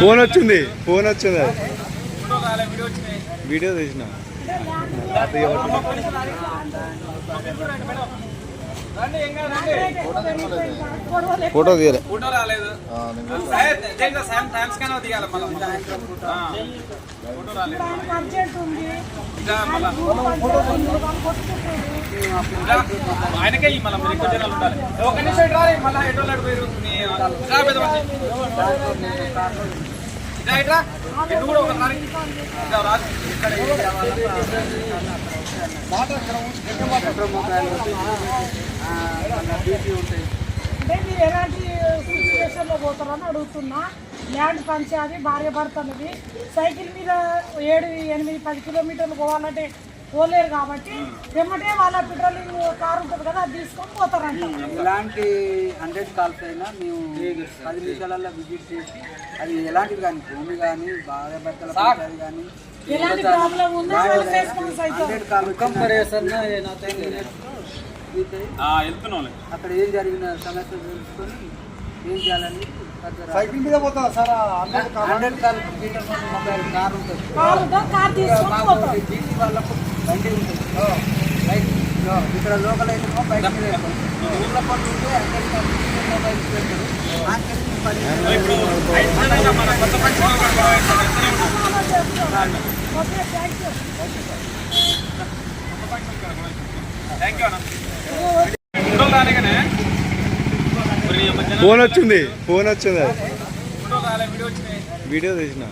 Phone వచ్చింది video తీసిన photo తీయలే ఆయనకే మళ్ళీ ఎక్కువ జనాలు ఉండాలి. ఒక నిమిషం రాలి మళ్ళీ ఎటో పోయారు కూడా ఒకసారి అంటే మీరు ఎలాంటి సిచ్యువేషన్లో పోతారని అడుగుతున్నా. ల్యాండ్ పంచాది భార్య భర్త అనేది సైకిల్ మీద 7, 8, 10 కిలోమీటర్లు పోవాలంటే పోలేరు కాబట్టి వెంబటే వాళ్ళ పెట్రోలింగ్ కారు ఉంటుంది కదా, అది తీసుకొని పోతారంట. ఎలాంటి 100 కాల్స్ అయినా మేము 10 నిమిషాలలో విజిట్ చేసి అది ఎలాంటిది కానీ భూమి కానీ భార్య భర్తల కానీ ఎలాంటి ప్రాబ్లం ఉందో రెస్పాన్స్ అవుతుంది. అక్కడ ఏం జరిగిన సమస్య తెలుసుకొని ఏం చేయాలని సైకిల్ మీద పోతా సార్ 100 మీటర్ మొబైల్ కార్ ఉంటుంది, జీటీ వాళ్ళకు బండి ఉంటుంది. ఇక్కడ లోకల్ అయితే బైక్ మీద ఊళ్ళ పనులు ఉంటే 100 మొబైల్స్ పెడతారు. ఫోన్ వచ్చింది వీడియో తీసిన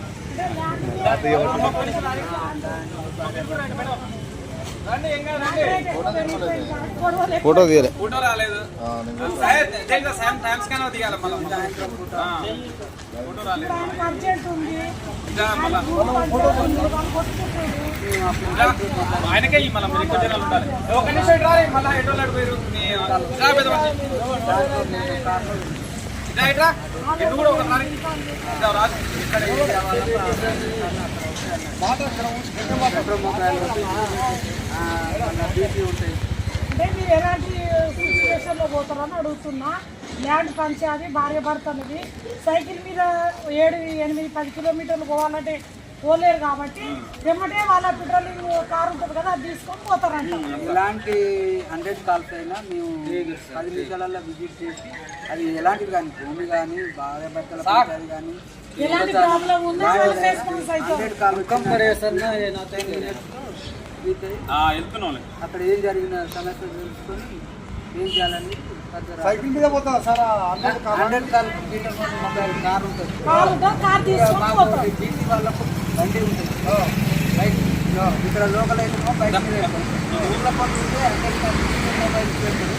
ఫోటో తీయలే ఫోటో రాలేదు. దిగాలి మళ్ళీ ఫోటో రాలేదు. ఆయనకే మళ్ళీ ఎక్కువ జనాలు ఉండాలి. ఒక నిమిషం రాలి మళ్ళీ ఎటో పోయారు కూడా ఒకసారి అంటే మీరు ఎలాంటి సిచ్యువేషన్లో పోతారని అడుగుతున్నా. ల్యాండ్ పంచాది భార్య భర్త అనేది సైకిల్ మీద 7, 8, 10 కిలోమీటర్లు పోవాలంటే పోలేరు కాబట్టి వెంబటే వాళ్ళ పెట్రోలింగ్ కారు ఉంటుంది కదా, అది తీసుకొని పోతారంట. ఎలాంటి 100 కాల్స్ అయినా మేము 10 నిమిషాలలో విజిట్ చేసి అది ఎలాంటిది కానీ భూమి కానీ భార్య భర్తల కానీ ఎలాంటి ప్రాబ్లం ఉందో రెస్పాన్స్ అవుతుంది. అక్కడ ఏం జరిగిన సమస్య తెలుసుకొని ఏం చేయాలని సైకిల్ మీద పోతా సార్ 100 మీటర్ మొబైల్ కార్ ఉంటుంది, జీటీ వాళ్ళకు బండి ఉంటుంది. ఇక్కడ లోకల్ అయితే బైక్ మీద ఊళ్ళ పనులు ఉంటే 100 మొబైల్స్ పెడతారు.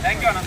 థ్యాంక్ యూ అన్న.